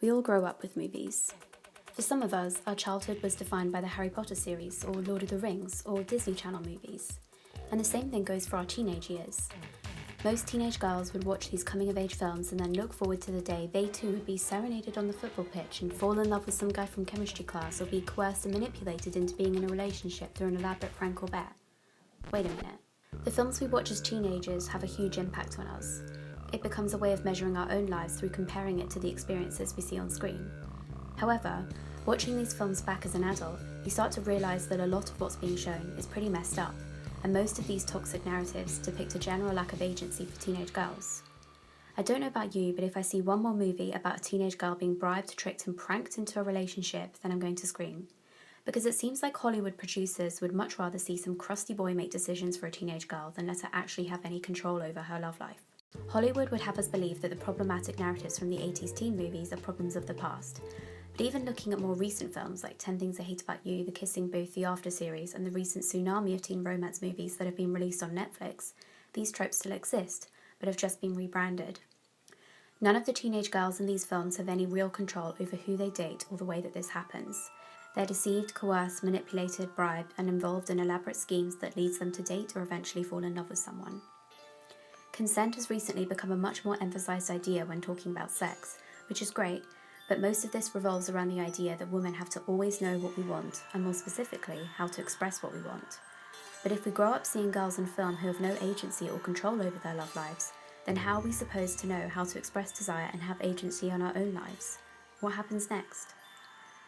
We all grow up with movies. For some of us, our childhood was defined by the Harry Potter series, or Lord of the Rings, or Disney Channel movies. And the same thing goes for our teenage years. Most teenage girls would watch these coming-of-age films and then look forward to the day they too would be serenaded on the football pitch and fall in love with some guy from chemistry class, or be coerced and manipulated into being in a relationship through an elaborate prank or bet. Wait a minute. The films we watch as teenagers have a huge impact on us. It becomes a way of measuring our own lives through comparing it to the experiences we see on screen. However, watching these films back as an adult, you start to realise that a lot of what's being shown is pretty messed up, and most of these toxic narratives depict a general lack of agency for teenage girls. I don't know about you, but if I see one more movie about a teenage girl being bribed, tricked and pranked into a relationship, then I'm going to scream. Because it seems like Hollywood producers would much rather see some crusty boy make decisions for a teenage girl than let her actually have any control over her love life. Hollywood would have us believe that the problematic narratives from the 80s teen movies are problems of the past. But even looking at more recent films like 10 Things I Hate About You, The Kissing Booth, The After series, and the recent tsunami of teen romance movies that have been released on Netflix, these tropes still exist, but have just been rebranded. None of the teenage girls in these films have any real control over who they date or the way that this happens. They're deceived, coerced, manipulated, bribed, and involved in elaborate schemes that leads them to date or eventually fall in love with someone. Consent has recently become a much more emphasised idea when talking about sex, which is great, but most of this revolves around the idea that women have to always know what we want, and more specifically, how to express what we want. But if we grow up seeing girls in film who have no agency or control over their love lives, then how are we supposed to know how to express desire and have agency on our own lives? What happens next?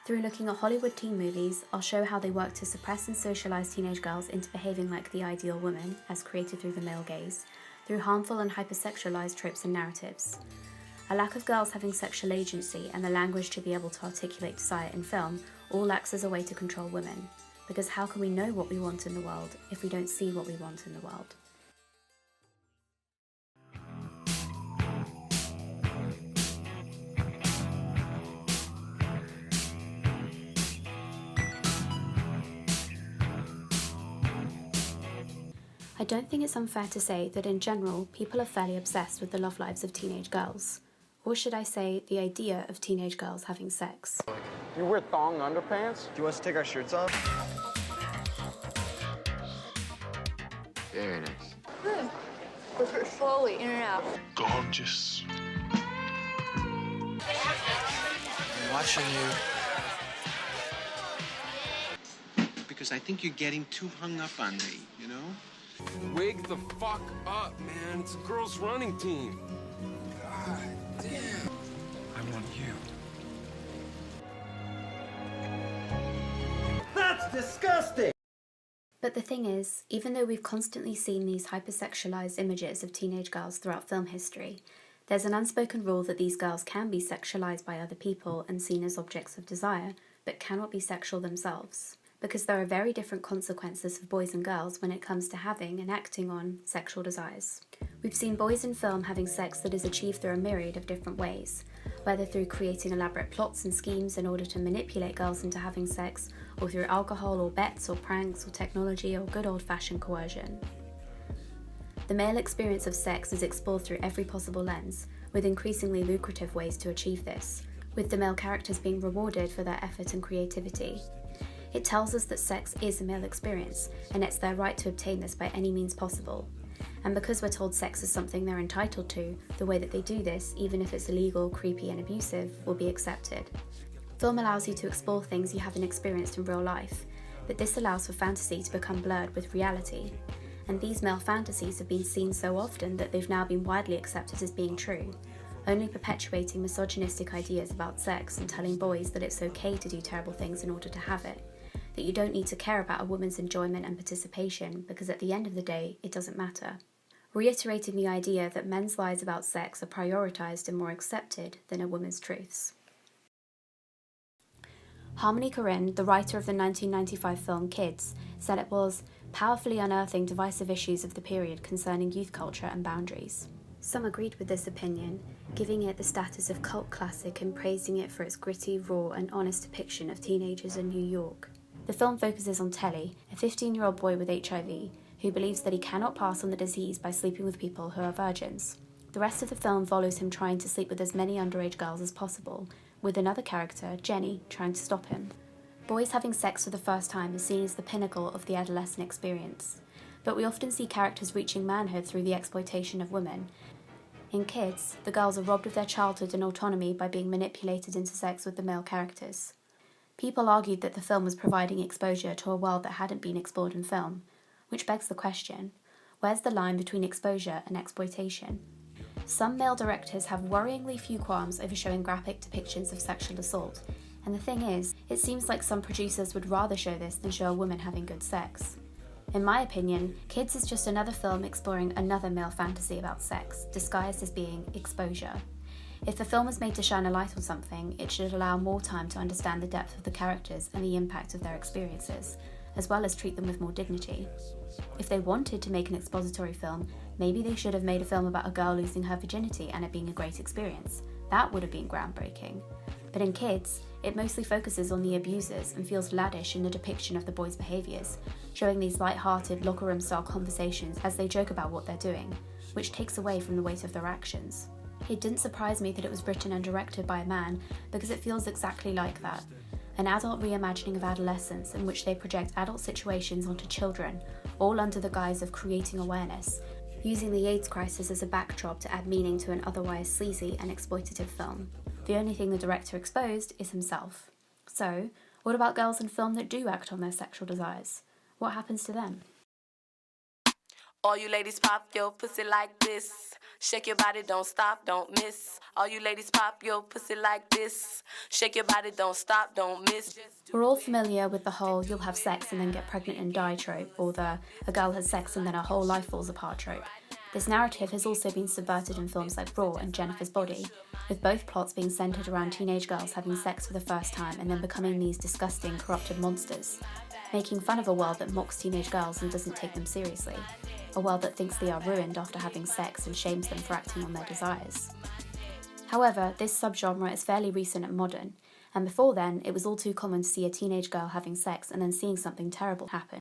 Through looking at Hollywood teen movies, I'll show how they work to suppress and socialise teenage girls into behaving like the ideal woman, as created through the male gaze, through harmful and hypersexualised tropes and narratives. A lack of girls having sexual agency and the language to be able to articulate desire in film all acts as a way to control women. Because how can we know what we want in the world if we don't see what we want in the world? I don't think it's unfair to say that in general, people are fairly obsessed with the love lives of teenage girls. Or should I say, the idea of teenage girls having sex. You wear thong underpants? Do you want us to take our shirts off? Very nice. Good. Push it slowly in and out. Gorgeous. I'm watching you. Because I think you're getting too hung up on me, you know? Wake the fuck up, man. It's a girls' running team. God damn. I want you. That's disgusting! But the thing is, even though we've constantly seen these hypersexualized images of teenage girls throughout film history, there's an unspoken rule that these girls can be sexualized by other people and seen as objects of desire, but cannot be sexual themselves. Because there are very different consequences for boys and girls when it comes to having and acting on sexual desires. We've seen boys in film having sex that is achieved through a myriad of different ways, whether through creating elaborate plots and schemes in order to manipulate girls into having sex, or through alcohol or bets or pranks or technology or good old-fashioned coercion. The male experience of sex is explored through every possible lens, with increasingly lucrative ways to achieve this, with the male characters being rewarded for their effort and creativity. It tells us that sex is a male experience, and it's their right to obtain this by any means possible. And because we're told sex is something they're entitled to, the way that they do this, even if it's illegal, creepy and abusive, will be accepted. Film allows you to explore things you haven't experienced in real life, but this allows for fantasy to become blurred with reality. And these male fantasies have been seen so often that they've now been widely accepted as being true, only perpetuating misogynistic ideas about sex and telling boys that it's okay to do terrible things in order to have it. That you don't need to care about a woman's enjoyment and participation because at the end of the day, it doesn't matter. Reiterating the idea that men's lies about sex are prioritised and more accepted than a woman's truths. Harmony Korine, the writer of the 1995 film Kids, said it was powerfully unearthing divisive issues of the period concerning youth culture and boundaries. Some agreed with this opinion, giving it the status of cult classic and praising it for its gritty, raw and honest depiction of teenagers in New York. The film focuses on Telly, a 15-year-old boy with HIV, who believes that he cannot pass on the disease by sleeping with people who are virgins. The rest of the film follows him trying to sleep with as many underage girls as possible, with another character, Jenny, trying to stop him. Boys having sex for the first time is seen as the pinnacle of the adolescent experience, but we often see characters reaching manhood through the exploitation of women. In Kids, the girls are robbed of their childhood and autonomy by being manipulated into sex with the male characters. People argued that the film was providing exposure to a world that hadn't been explored in film, which begs the question, where's the line between exposure and exploitation? Some male directors have worryingly few qualms over showing graphic depictions of sexual assault, and the thing is, it seems like some producers would rather show this than show a woman having good sex. In my opinion, Kids is just another film exploring another male fantasy about sex, disguised as being exposure. If the film is made to shine a light on something, it should allow more time to understand the depth of the characters and the impact of their experiences, as well as treat them with more dignity. If they wanted to make an expository film, maybe they should have made a film about a girl losing her virginity and it being a great experience. That would have been groundbreaking. But in Kids, it mostly focuses on the abusers and feels laddish in the depiction of the boys' behaviours, showing these light-hearted locker room style conversations as they joke about what they're doing, which takes away from the weight of their actions. It didn't surprise me that it was written and directed by a man, because it feels exactly like that. An adult reimagining of adolescence in which they project adult situations onto children, all under the guise of creating awareness, using the AIDS crisis as a backdrop to add meaning to an otherwise sleazy and exploitative film. The only thing the director exposed is himself. So, what about girls in film that do act on their sexual desires? What happens to them? All you ladies pop your pussy like this. Shake your body, don't stop, don't miss. All you ladies pop your pussy like this. Shake your body, don't stop, don't miss. We're all familiar with the whole you'll have sex and then get pregnant and die trope, or the a girl has sex and then her whole life falls apart trope. This narrative has also been subverted in films like Raw and Jennifer's Body, with both plots being centred around teenage girls having sex for the first time and then becoming these disgusting, corrupted monsters, making fun of a world that mocks teenage girls and doesn't take them seriously, a world that thinks they are ruined after having sex and shames them for acting on their desires. However, this subgenre is fairly recent and modern, and before then, it was all too common to see a teenage girl having sex and then seeing something terrible happen.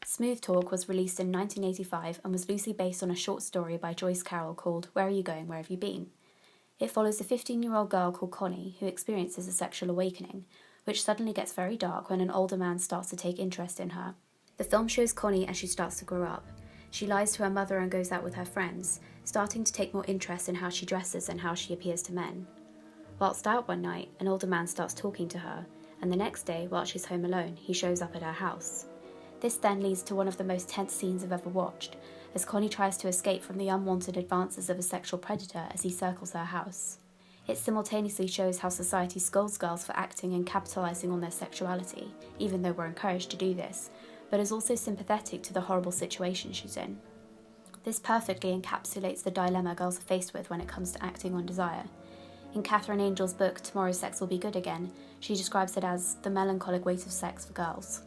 Smooth Talk was released in 1985 and was loosely based on a short story by Joyce Carol called Where Are You Going, Where Have You Been? It follows a 15-year-old girl called Connie who experiences a sexual awakening, which suddenly gets very dark when an older man starts to take interest in her. The film shows Connie as she starts to grow up. She lies to her mother and goes out with her friends, starting to take more interest in how she dresses and how she appears to men. Whilst out one night, an older man starts talking to her, and the next day, while she's home alone, he shows up at her house. This then leads to one of the most tense scenes I've ever watched, as Connie tries to escape from the unwanted advances of a sexual predator as he circles her house. It simultaneously shows how society scolds girls for acting and capitalising on their sexuality, even though we're encouraged to do this, but is also sympathetic to the horrible situation she's in. This perfectly encapsulates the dilemma girls are faced with when it comes to acting on desire. In Catherine Angel's book Tomorrow's Sex Will Be Good Again, she describes it as the melancholic weight of sex for girls.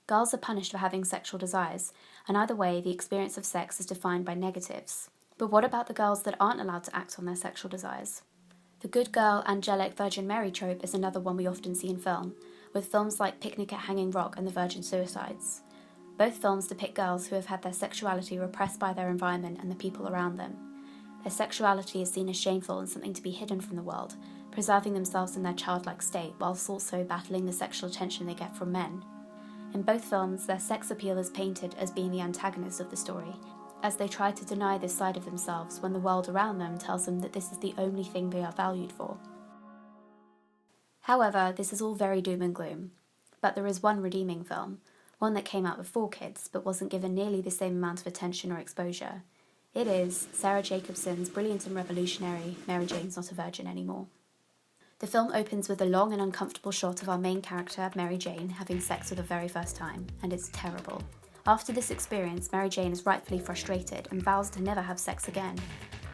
Girls are punished for having sexual desires, and either way, the experience of sex is defined by negatives. But what about the girls that aren't allowed to act on their sexual desires? The good girl, angelic Virgin Mary trope is another one we often see in film, with films like Picnic at Hanging Rock and The Virgin Suicides. Both films depict girls who have had their sexuality repressed by their environment and the people around them. Their sexuality is seen as shameful and something to be hidden from the world, preserving themselves in their childlike state whilst also battling the sexual attention they get from men. In both films, their sex appeal is painted as being the antagonist of the story, as they try to deny this side of themselves when the world around them tells them that this is the only thing they are valued for. However, this is all very doom and gloom. But there is one redeeming film, one that came out before Kids but wasn't given nearly the same amount of attention or exposure. It is Sarah Jacobson's brilliant and revolutionary Mary Jane's Not a Virgin Anymore. The film opens with a long and uncomfortable shot of our main character, Mary Jane, having sex for the very first time, and it's terrible. After this experience, Mary Jane is rightfully frustrated and vows to never have sex again.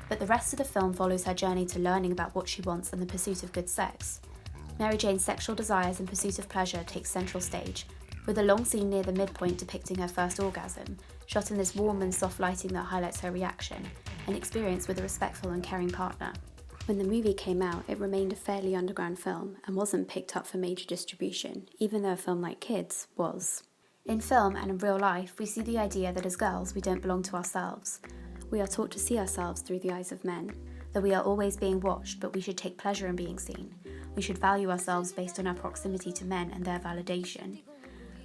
But the rest of the film follows her journey to learning about what she wants and the pursuit of good sex. Mary Jane's sexual desires and pursuit of pleasure take central stage, with a long scene near the midpoint depicting her first orgasm, shot in this warm and soft lighting that highlights her reaction, an experience with a respectful and caring partner. When the movie came out, it remained a fairly underground film and wasn't picked up for major distribution, even though a film like Kids was. In film and in real life, we see the idea that as girls we don't belong to ourselves. We are taught to see ourselves through the eyes of men, that we are always being watched, but we should take pleasure in being seen. We should value ourselves based on our proximity to men and their validation.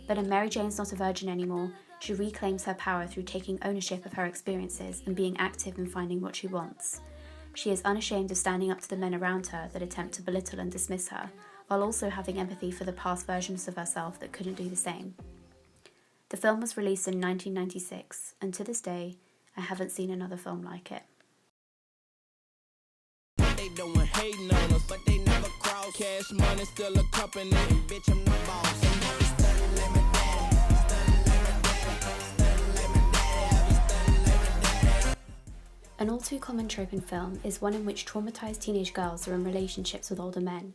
But in Mary Jane's Not a Virgin Anymore, she reclaims her power through taking ownership of her experiences and being active in finding what she wants. She is unashamed of standing up to the men around her that attempt to belittle and dismiss her, while also having empathy for the past versions of herself that couldn't do the same. The film was released in 1996, and to this day, I haven't seen another film like it. They doing hating on us, but they never cross. Cash money still a company, bitch, I'm the boss. An all too common trope in film is one in which traumatized teenage girls are in relationships with older men.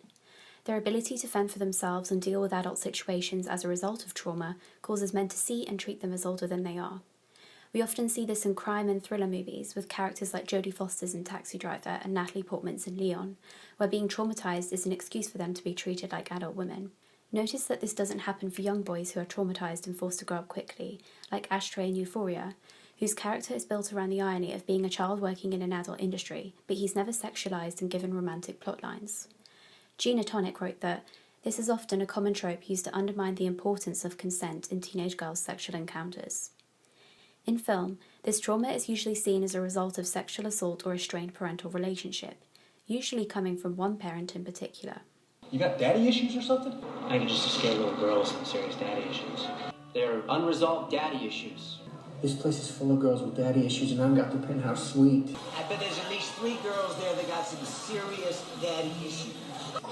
Their ability to fend for themselves and deal with adult situations as a result of trauma causes men to see and treat them as older than they are. We often see this in crime and thriller movies with characters like Jodie Foster's in Taxi Driver and Natalie Portman's in Leon, where being traumatized is an excuse for them to be treated like adult women. Notice that this doesn't happen for young boys who are traumatized and forced to grow up quickly, like Ashtray in Euphoria, whose character is built around the irony of being a child working in an adult industry, but he's never sexualized and given romantic plotlines. Gina Tonic wrote that, "This is often a common trope used to undermine the importance of consent in teenage girls' sexual encounters." In film, this trauma is usually seen as a result of sexual assault or a strained parental relationship, usually coming from one parent in particular. You got daddy issues or something? I think it's just a scare little girl with some serious daddy issues. They're unresolved daddy issues. This place is full of girls with daddy issues, and I've got the penthouse suite. I bet there's at least 3 girls there that got some serious daddy issues.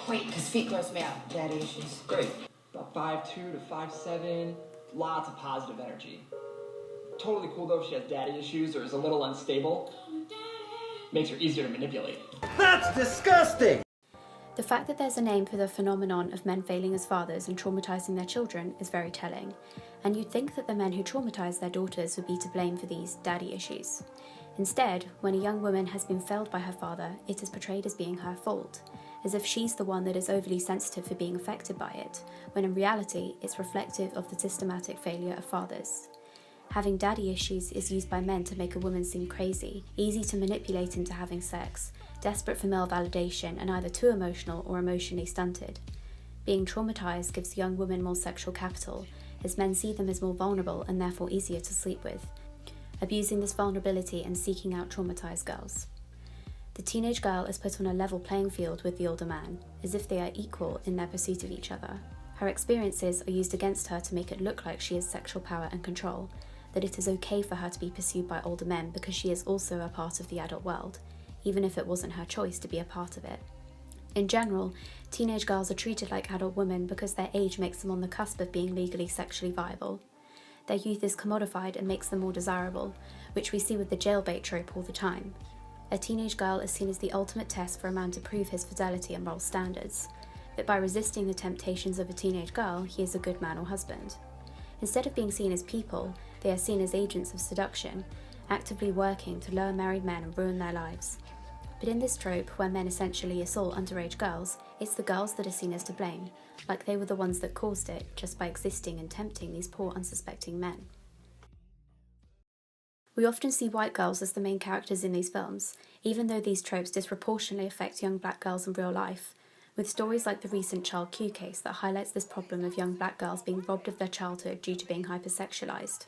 Great, because feet gross me out. Daddy issues. Great. About 5'2" to 5'7", lots of positive energy. Totally cool though if she has daddy issues or is a little unstable. Makes her easier to manipulate. That's disgusting! The fact that there's a name for the phenomenon of men failing as fathers and traumatizing their children is very telling, and you'd think that the men who traumatize their daughters would be to blame for these daddy issues. Instead, when a young woman has been failed by her father, it is portrayed as being her fault, as if she's the one that is overly sensitive for being affected by it, when in reality it's reflective of the systematic failure of fathers. Having daddy issues is used by men to make a woman seem crazy, easy to manipulate into having sex, desperate for male validation and either too emotional or emotionally stunted. Being traumatized gives young women more sexual capital, as men see them as more vulnerable and therefore easier to sleep with, abusing this vulnerability and seeking out traumatized girls. The teenage girl is put on a level playing field with the older man, as if they are equal in their pursuit of each other. Her experiences are used against her to make it look like she has sexual power and control, that it is okay for her to be pursued by older men because she is also a part of the adult world, even if it wasn't her choice to be a part of it. In general, teenage girls are treated like adult women because their age makes them on the cusp of being legally sexually viable. Their youth is commodified and makes them more desirable, which we see with the jailbait trope all the time. A teenage girl is seen as the ultimate test for a man to prove his fidelity and moral standards, but by resisting the temptations of a teenage girl, he is a good man or husband. Instead of being seen as people, they are seen as agents of seduction, actively working to lure married men and ruin their lives. But in this trope, where men essentially assault underage girls, it's the girls that are seen as to blame, like they were the ones that caused it just by existing and tempting these poor unsuspecting men. We often see white girls as the main characters in these films, even though these tropes disproportionately affect young black girls in real life, with stories like the recent Child Q case that highlights this problem of young black girls being robbed of their childhood due to being hypersexualized.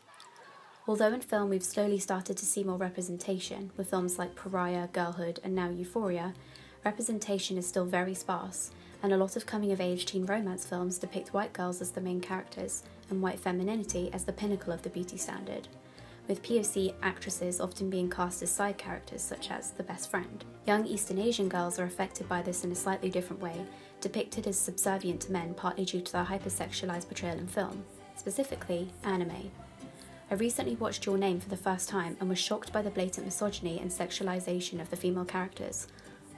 Although in film we've slowly started to see more representation, with films like Pariah, Girlhood, and now Euphoria, representation is still very sparse, and a lot of coming-of-age teen romance films depict white girls as the main characters, and white femininity as the pinnacle of the beauty standard, with POC actresses often being cast as side characters such as the best friend. Young Eastern Asian girls are affected by this in a slightly different way, depicted as subservient to men partly due to their hypersexualized portrayal in film, specifically anime. I recently watched Your Name for the first time and was shocked by the blatant misogyny and sexualization of the female characters,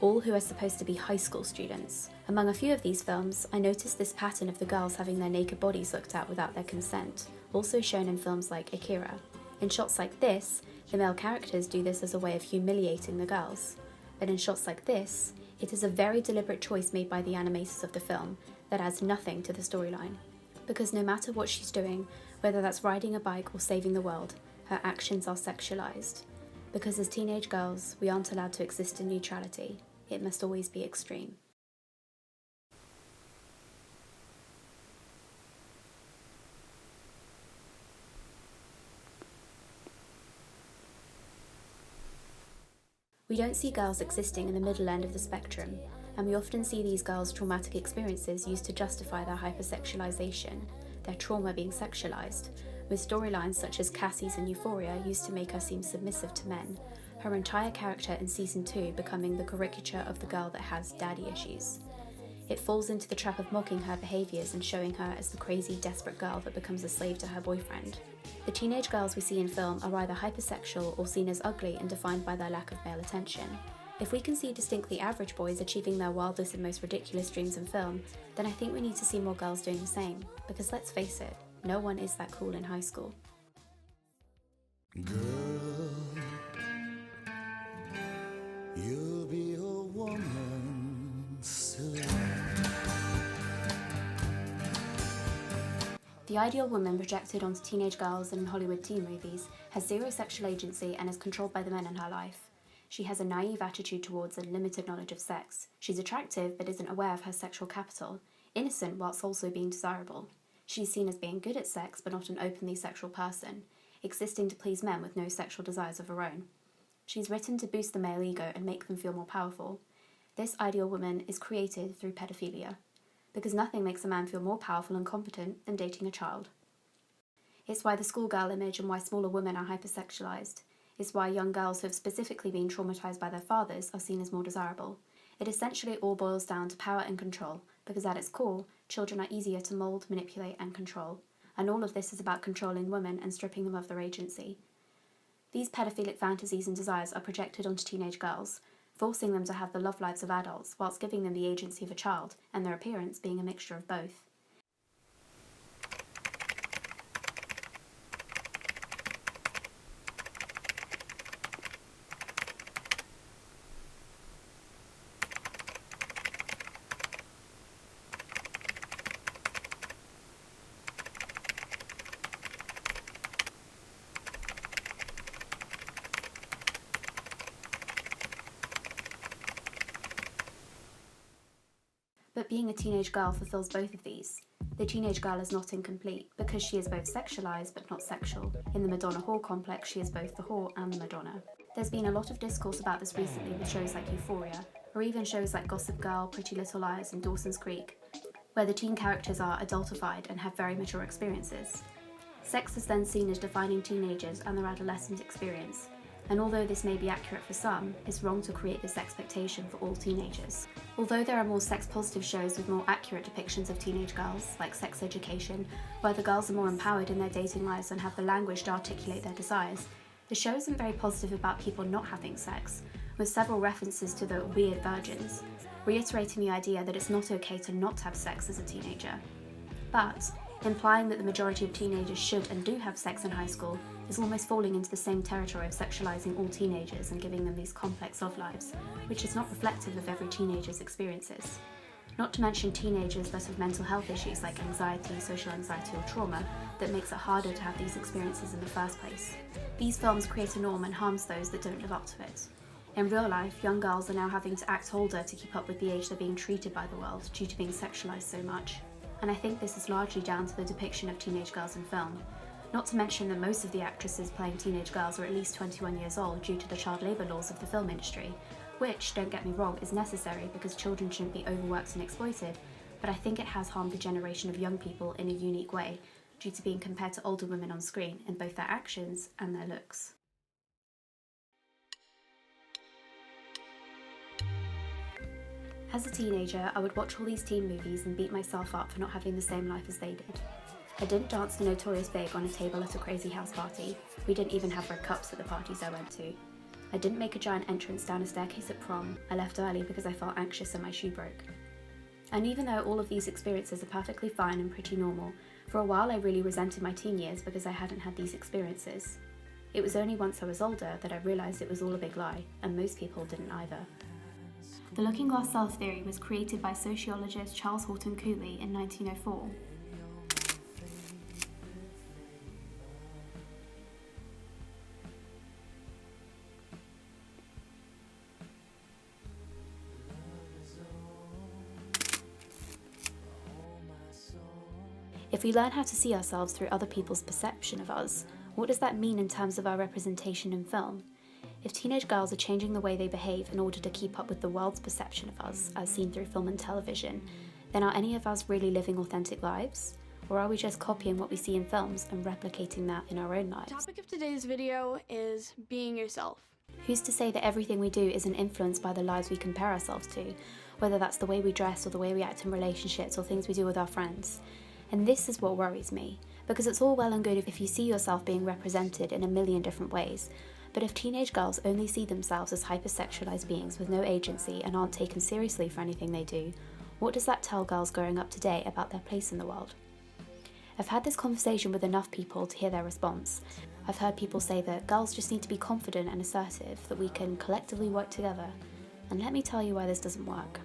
all who are supposed to be high school students. Among a few of these films, I noticed this pattern of the girls having their naked bodies looked at without their consent, also shown in films like Akira. In shots like this, the male characters do this as a way of humiliating the girls. But in shots like this, it is a very deliberate choice made by the animators of the film that adds nothing to the storyline. Because no matter what she's doing, whether that's riding a bike or saving the world, her actions are sexualized. Because as teenage girls, we aren't allowed to exist in neutrality. It must always be extreme. We don't see girls existing in the middle end of the spectrum, and we often see these girls' traumatic experiences used to justify their hypersexualization, their trauma being sexualized, with storylines such as Cassie's in Euphoria used to make her seem submissive to men, her entire character in season 2 becoming the caricature of the girl that has daddy issues. It falls into the trap of mocking her behaviours and showing her as the crazy, desperate girl that becomes a slave to her boyfriend. The teenage girls we see in film are either hypersexual or seen as ugly and defined by their lack of male attention. If we can see distinctly average boys achieving their wildest and most ridiculous dreams in film, then I think we need to see more girls doing the same, because let's face it, no one is that cool in high school. Girl, you'll be a woman soon. The ideal woman projected onto teenage girls in Hollywood teen movies has zero sexual agency and is controlled by the men in her life. She has a naive attitude towards and limited knowledge of sex. She's attractive but isn't aware of her sexual capital, innocent whilst also being desirable. She's seen as being good at sex but not an openly sexual person, existing to please men with no sexual desires of her own. She's written to boost the male ego and make them feel more powerful. This ideal woman is created through pedophilia, because nothing makes a man feel more powerful and competent than dating a child. It's why the schoolgirl image and why smaller women are hypersexualized. It's why young girls who have specifically been traumatized by their fathers are seen as more desirable. It essentially all boils down to power and control, because at its core, children are easier to mold, manipulate, and control. And all of this is about controlling women and stripping them of their agency. These pedophilic fantasies and desires are projected onto teenage girls, forcing them to have the love lives of adults whilst giving them the agency of a child, and their appearance being a mixture of both. But being a teenage girl fulfills both of these. The teenage girl is not incomplete, because she is both sexualized but not sexual. In the Madonna whore complex, she is both the whore and the Madonna. There's been a lot of discourse about this recently with shows like Euphoria, or even shows like Gossip Girl, Pretty Little Liars, and Dawson's Creek, where the teen characters are adultified and have very mature experiences. Sex is then seen as defining teenagers and their adolescent experience, and although this may be accurate for some, it's wrong to create this expectation for all teenagers. Although there are more sex-positive shows with more accurate depictions of teenage girls, like Sex Education, where the girls are more empowered in their dating lives and have the language to articulate their desires, the show isn't very positive about people not having sex, with several references to the weird virgins, reiterating the idea that it's not okay to not have sex as a teenager. But implying that the majority of teenagers should and do have sex in high school is almost falling into the same territory of sexualizing all teenagers and giving them these complex love lives, which is not reflective of every teenager's experiences. Not to mention teenagers that have mental health issues like anxiety, social anxiety, or trauma that makes it harder to have these experiences in the first place. These films create a norm and harms those that don't live up to it. In real life, young girls are now having to act older to keep up with the age they're being treated by the world due to being sexualized so much. And I think this is largely down to the depiction of teenage girls in film. Not to mention that most of the actresses playing teenage girls are at least 21 years old due to the child labour laws of the film industry, which, don't get me wrong, is necessary because children shouldn't be overworked and exploited, but I think it has harmed a generation of young people in a unique way due to being compared to older women on screen in both their actions and their looks. As a teenager, I would watch all these teen movies and beat myself up for not having the same life as they did. I didn't dance the Notorious Big on a table at a crazy house party. We didn't even have red cups at the parties I went to. I didn't make a giant entrance down a staircase at prom. I left early because I felt anxious and my shoe broke. And even though all of these experiences are perfectly fine and pretty normal, for a while I really resented my teen years because I hadn't had these experiences. It was only once I was older that I realised it was all a big lie, and most people didn't either. The looking glass self theory was created by sociologist Charles Horton Cooley in 1904. If we learn how to see ourselves through other people's perception of us, what does that mean in terms of our representation in film? If teenage girls are changing the way they behave in order to keep up with the world's perception of us, as seen through film and television, then are any of us really living authentic lives? Or are we just copying what we see in films and replicating that in our own lives? The topic of today's video is being yourself. Who's to say that everything we do isn't influenced by the lives we compare ourselves to, whether that's the way we dress or the way we act in relationships or things we do with our friends? And this is what worries me, because it's all well and good if you see yourself being represented in a million different ways, but if teenage girls only see themselves as hypersexualized beings with no agency and aren't taken seriously for anything they do, what does that tell girls growing up today about their place in the world? I've had this conversation with enough people to hear their response. I've heard people say that girls just need to be confident and assertive, that we can collectively work together, and let me tell you why this doesn't work.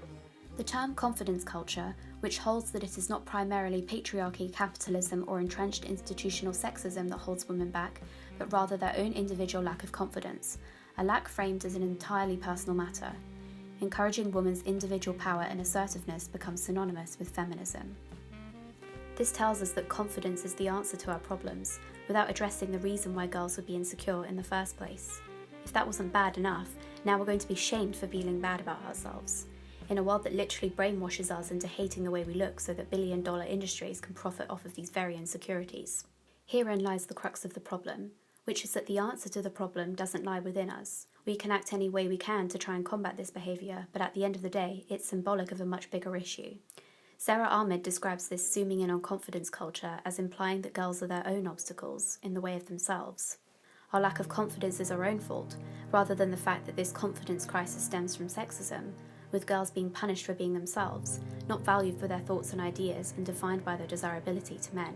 The term confidence culture, which holds that it is not primarily patriarchy, capitalism, or entrenched institutional sexism that holds women back, but rather their own individual lack of confidence, a lack framed as an entirely personal matter. Encouraging women's individual power and assertiveness becomes synonymous with feminism. This tells us that confidence is the answer to our problems, without addressing the reason why girls would be insecure in the first place. If that wasn't bad enough, now we're going to be shamed for feeling bad about ourselves. In a world that literally brainwashes us into hating the way we look so that billion-dollar industries can profit off of these very insecurities. Herein lies the crux of the problem, which is that the answer to the problem doesn't lie within us. We can act any way we can to try and combat this behaviour, but at the end of the day, it's symbolic of a much bigger issue. Sarah Ahmed describes this zooming in on confidence culture as implying that girls are their own obstacles in the way of themselves. Our lack of confidence is our own fault, rather than the fact that this confidence crisis stems from sexism, with girls being punished for being themselves, not valued for their thoughts and ideas and defined by their desirability to men.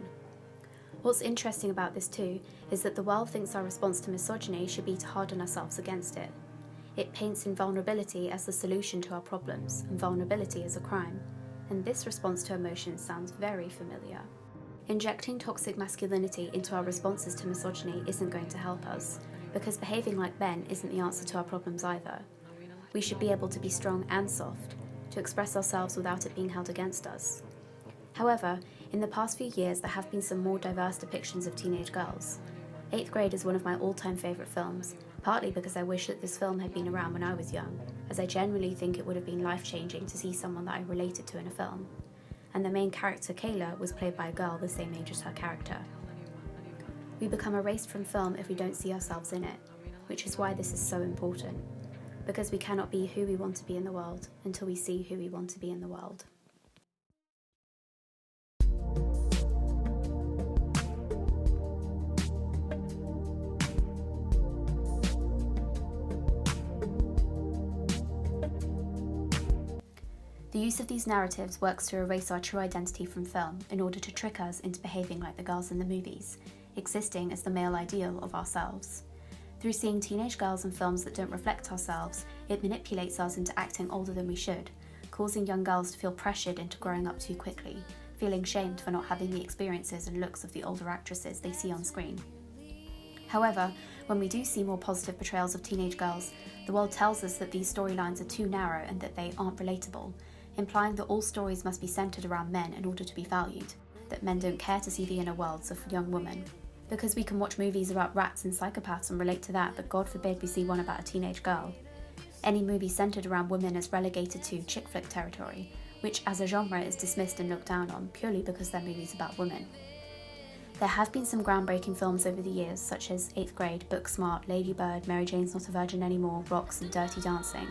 What's interesting about this too is that the world thinks our response to misogyny should be to harden ourselves against it. It paints invulnerability as the solution to our problems, and vulnerability as a crime. And this response to emotions sounds very familiar. Injecting toxic masculinity into our responses to misogyny isn't going to help us, because behaving like men isn't the answer to our problems either. We should be able to be strong and soft, to express ourselves without it being held against us. However, in the past few years there have been some more diverse depictions of teenage girls. 8th Grade is one of my all-time favourite films, partly because I wish that this film had been around when I was young, as I genuinely think it would have been life-changing to see someone that I related to in a film. And the main character, Kayla, was played by a girl the same age as her character. We become erased from film if we don't see ourselves in it, which is why this is so important. Because we cannot be who we want to be in the world until we see who we want to be in the world. The use of these narratives works to erase our true identity from film in order to trick us into behaving like the girls in the movies, existing as the male ideal of ourselves. Through seeing teenage girls in films that don't reflect ourselves, it manipulates us into acting older than we should, causing young girls to feel pressured into growing up too quickly, feeling shamed for not having the experiences and looks of the older actresses they see on screen. However, when we do see more positive portrayals of teenage girls, the world tells us that these storylines are too narrow and that they aren't relatable, implying that all stories must be centred around men in order to be valued, that men don't care to see the inner worlds of young women. Because we can watch movies about rats and psychopaths and relate to that, but God forbid we see one about a teenage girl. Any movie centred around women is relegated to chick flick territory, which as a genre is dismissed and looked down on purely because they're movies about women. There have been some groundbreaking films over the years, such as 8th Grade, Booksmart, Lady Bird, Mary Jane's Not a Virgin Anymore, Rocks and Dirty Dancing,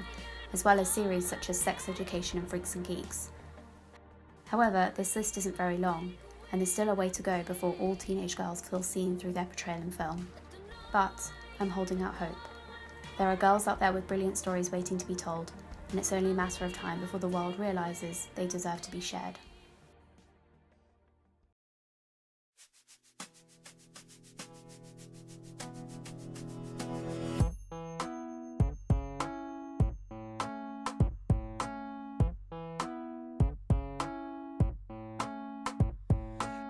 as well as series such as Sex Education and Freaks and Geeks. However, this list isn't very long, and there's still a way to go before all teenage girls feel seen through their portrayal in film. But I'm holding out hope. There are girls out there with brilliant stories waiting to be told, and it's only a matter of time before the world realises they deserve to be shared.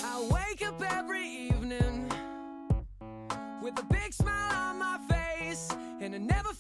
I wake up every evening with a big smile on my face, and I never